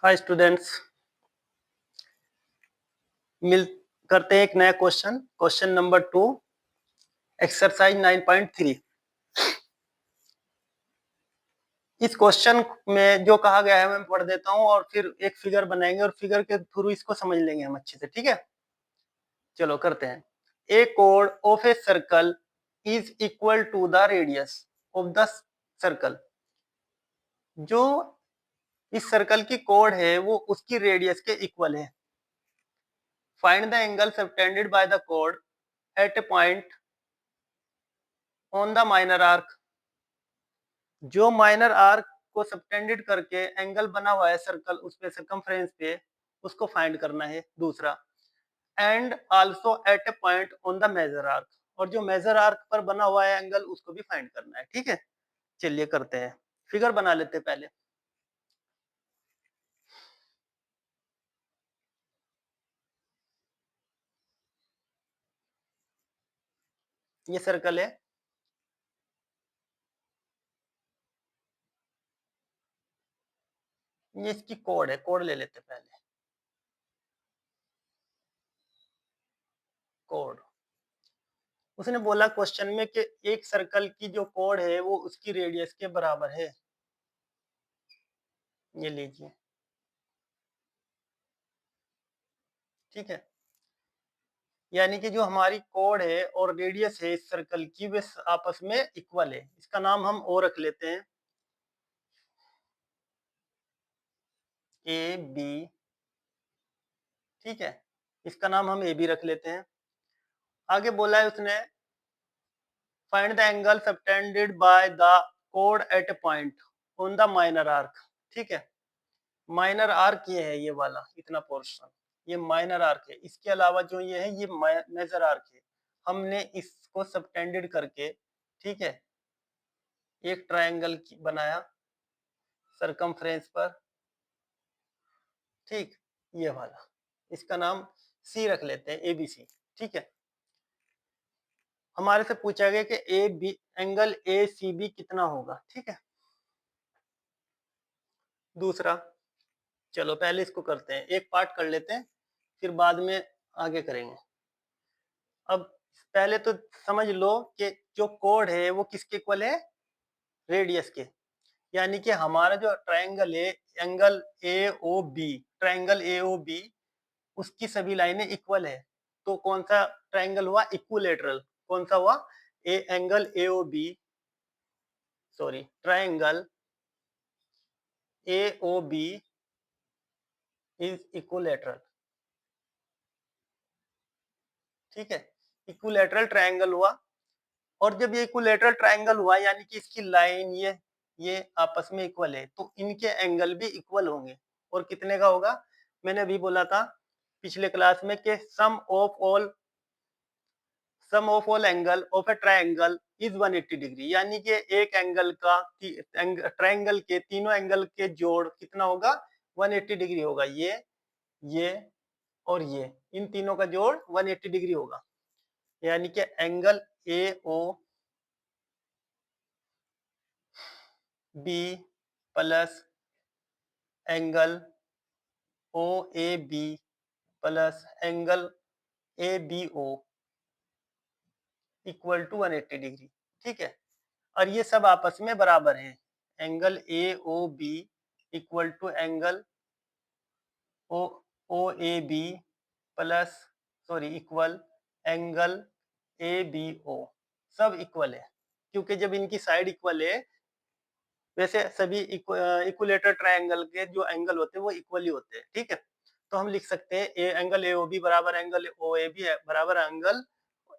Hi students, मिल करते हैं एक नया क्वेश्चन नंबर 2, एक्सरसाइज 9.3। इस क्वेश्चन में जो कहा गया है मैं पढ़ देता हूं और फिर एक फिगर बनाएंगे और फिगर के थ्रू इसको समझ लेंगे हम अच्छे से। ठीक है, चलो करते हैं। ए कोड of a circle is equal to the radius of the circle. जो इस सर्कल की कोड है वो उसकी रेडियस के इक्वल है। Find the angle subtended by the कोड at a point on the minor arc. जो माइनर आर्क को सबटेंडेड करके एंगल बना हुआ है सर्कल, उस पे सर्कमफ्रेंस पे, उसको फाइंड करना है। दूसरा, and also at a point on the major arc, और जो मेजर आर्क पर बना हुआ है एंगल उसको भी फाइंड करना है। ठीक है, चलिए करते हैं। फिगर बना लेते हैं पहले। ये सर्कल है, ये इसकी कोड है। कोड ले लेते हैं पहले। कोड, उसने बोला क्वेश्चन में कि एक सर्कल की जो कोड है वो उसकी रेडियस के बराबर है। ये लीजिए, ठीक है। यानी कि जो हमारी कोड है और रेडियस है इस सर्कल की वे आपस में इक्वल है। इसका नाम हम ओ रख लेते हैं, ए बी। ठीक है, इसका नाम हम ए बी रख लेते हैं। आगे बोला है उसने, find the angle subtended by the कोड at a point on the minor arc. ठीक है, माइनर आर्क ये है, ये वाला इतना पोर्शन, ये माइनर आर्क है। इसके अलावा जो ये है ये मेजर आर्क है। हमने इसको सबटेंडेड करके, ठीक है, एक ट्रायंगल बनाया सरकमफ्रेंस पर। ठीक, ये वाला, इसका नाम सी रख लेते हैं, एबीसी। ठीक है, हमारे से पूछा गया कि A B angle A C B कितना होगा। ठीक है, दूसरा, चलो पहले इसको करते हैं, एक पार्ट कर लेते हैं, फिर बाद में आगे करेंगे। अब पहले तो समझ लो कि जो कोड है वो किसके इक्वल है, रेडियस के। यानी कि हमारा जो ट्रायंगल है, angle A O B, triangle A O B, उसकी सभी लाइनें इक्वल है। तो कौन सा ट्रायंगल हुआ, इक्विलेटरल। कौन सा हुआ, a angle A O B, sorry, triangle A O B is equilateral. ठीक है, इक्विलेटरल ट्रायंगल हुआ। और जब ये इक्विलेटरल ट्रायंगल हुआ यानी कि इसकी लाइन ये आपस में इक्वल है, तो इनके एंगल भी इक्वल होंगे। और कितने का होगा, मैंने अभी बोला था पिछले क्लास में कि sum of all angle of a triangle is 180 degree. यानी कि एक एंगल का, ट्रायंगल के तीनों एंगल के जोड़ कितना होगा, 180 डिग्री होगा। ये और ये, इन तीनों का जोड़ 180 डिग्री होगा। यानी कि angle A O B plus angle O A B plus angle A B O equal to 180 degree. ठीक है, और ये सब आपस में बराबर हैं। Angle A O B equal to angle O O A B plus, sorry, equal angle A B O, सब इक्वल है। क्योंकि जब इनकी साइड इक्वल है, वैसे सभी इक्विलेटर ट्रायंगल के जो एंगल होते हैं वो इक्वली होते हैं। ठीक है, तो हम लिख सकते हैं a angle A O B बराबर एंगल ओ ए बी बराबर एंगल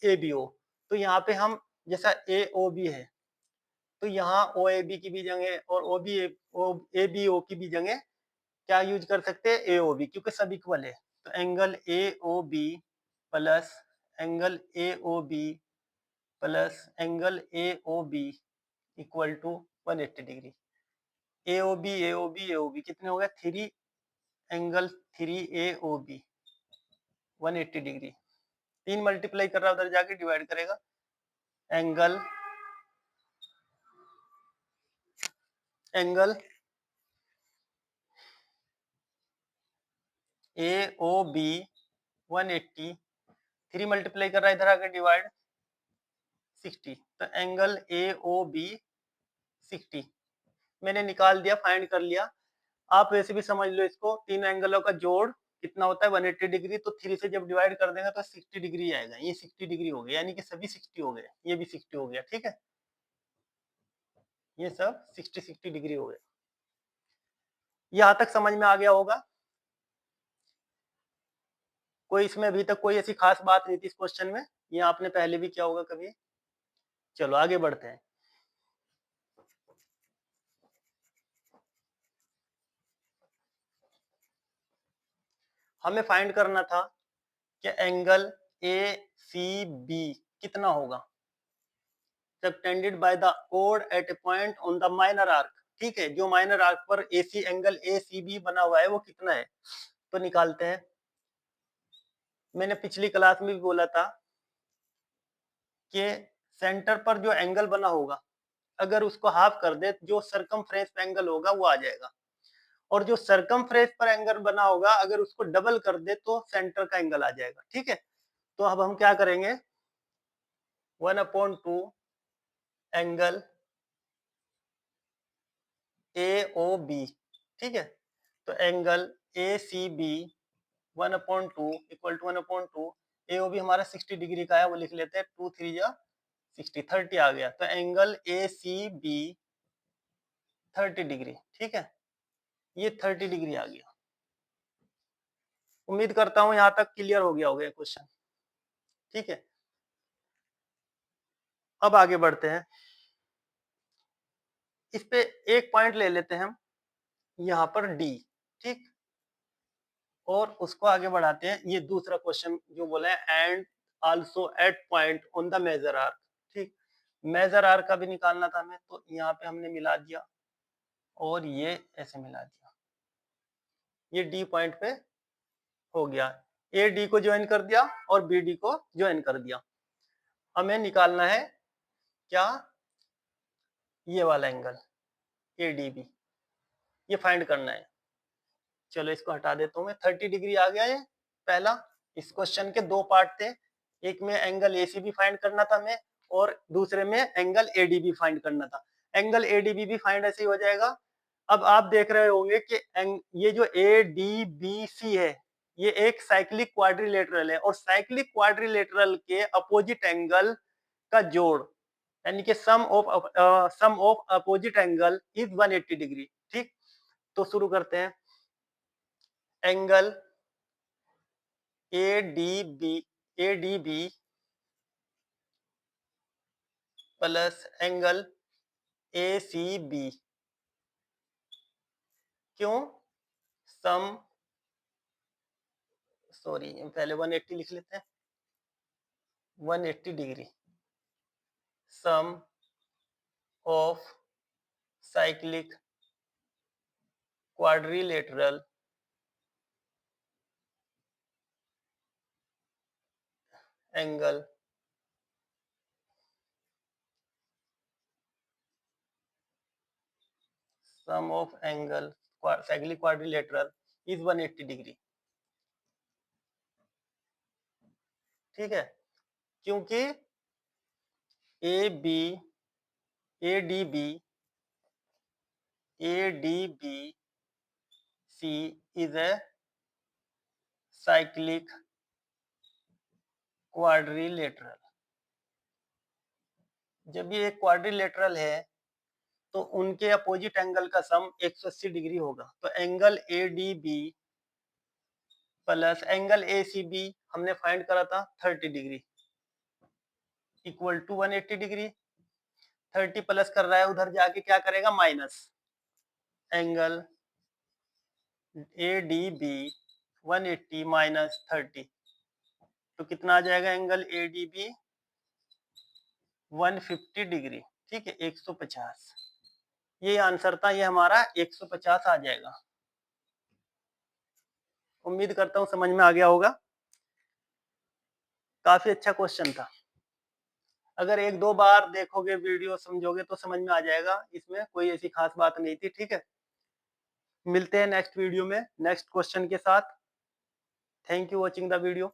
ए बी ओ। तो यहाँ पे हम, जैसा ए ओ बी है, तो यहाँ ओ ए बी की भी जगह और ओ ए बी ओ की भी जगह क्या यूज कर सकते हैं, ए ओ बी, क्योंकि सब इक्वल है। तो angle A O B plus angle A O B plus angle A O B equal to 180 degree. A O B A O B A O B कितने हो गए, 3 angle 3 A O B 180 degree. 3 multiply कर रहा है, उधर जाके divide करेगा। Angle angle AOB 180, 3 multiply कर रहा है इधर आकर डिवाइड 60, तो एंगल AOB 60 मैंने निकाल दिया, फाइंड कर लिया। आप वैसे भी समझ लो इसको, तीन एंगलों का जोड़ कितना होता है 180 डिग्री, तो 3 से जब डिवाइड कर देंगे तो 60 डिग्री आएगा। ये 60 डिग्री हो गया, यानी कि सभी 60 हो गए, ये भी 60 हो गया, ठीक है, ये सब 60 डिग्री हो गए। यहाँ तक समझ में आ गया होगा। कोई इसमें अभी तक कोई ऐसी खास बात नहीं थी इस क्वेश्चन में, ये आपने पहले भी किया होगा कभी। चलो आगे बढ़ते हैं। हमें फाइंड करना था कि एंगल ACB कितना होगा सबटेंडेड बाय द कोड at a point on the minor arc. ठीक है, जो माइनर आर्क पर AC एंगल ACB बना हुआ है वो कितना है, तो निकालते हैं। मैंने पिछली क्लास में भी बोला था कि सेंटर पर जो एंगल बना होगा अगर उसको हाफ कर दे जो सरकमफ्रेंस एंगल होगा वो आ जाएगा, और जो सरकमफ्रेंस पर एंगल बना होगा अगर उसको डबल कर दे तो सेंटर का एंगल आ जाएगा। ठीक है, तो अब हम क्या करेंगे, 1/2 एंगल AOB, ठीक है, तो angle ACB 1/2 equal to 1/2 AOB हमारा 60 डिग्री का है, वो लिख लेते हैं, 2 3 जा 60, 30 आ गया, तो एंगल ACB 30 डिग्री, ठीक है, ये 30 डिग्री आ गया। उम्मीद करता हूं यहां तक क्लियर हो गया होगा क्वेश्चन, ठीक है। अब आगे बढ़ते हैं, इस पे एक पॉइंट ले लेते हैं हम, यहाँ पर D, ठीक, और उसको आगे बढ़ाते हैं। ये दूसरा क्वेश्चन जो बोला है, and also at point on the major arc, ठीक, मेजर आर्क का भी निकालना था हमें, तो यहाँ पे हमने मिला दिया और ये ऐसे मिला दिया, ये D पॉइंट पे हो गया, AD को ज्वाइन कर दिया और BD को ज्वाइन कर दिया। हमें निकालना है क्या, ये वाला एंगल ADB, ये फाइंड करना है। चलो इसको हटा देता हूँ मैं, 30 डिग्री आ गया ये पहला। इस क्वेश्चन के दो पार्ट थे, एक में एंगल ACB फाइंड करना था हमें और दूसरे में एंगल ADB फाइंड करना था। एंगल ADB भी फाइंड ऐसे ही हो जाएगा। अब आप देख रहे होंगे कि ये जो ADBC है ये एक साइक्लिक क्वाड्रिलेटरल है, और साइक्लिक क्वाड्रिलेटरल के अपोजिट एंगल का जोड़ यानी कि sum of opposite angle is 180 degree. ठीक, तो शुरू करते हैं। Angle ADB plus angle ACB, क्यों, सम, सॉरी पहले 180 लिख लेते हैं, 180 degree, sum of cyclic quadrilateral angle sum of angle cyclic quadrilateral is 180 degree. ठीक है, क्योंकि ADB C is a cyclic quadrilateral। जब ये एक क्वाड्रिलेटरल है तो उनके अपोजिट एंगल का सम 180 डिग्री होगा, तो angle ADB plus angle ACB हमने फाइंड करा था 30 degree equal to 180 degree. 30 plus कर रहा है, उधर जाके क्या करेगा, माइनस, एंगल ADB 180 माइनस 30, तो कितना आ जाएगा, एंगल ADB 150 डिग्री। ठीक है, 150, ये आंसर था, ये हमारा 150 आ जाएगा। उम्मीद करता हूं समझ में आ गया होगा, काफी अच्छा क्वेश्चन था। अगर एक दो बार देखोगे वीडियो समझोगे तो समझ में आ जाएगा, इसमें कोई ऐसी खास बात नहीं थी। ठीक है, मिलते हैं नेक्स्ट वीडियो में नेक्स्ट क्वेश्चन के साथ। Thank you watching the video.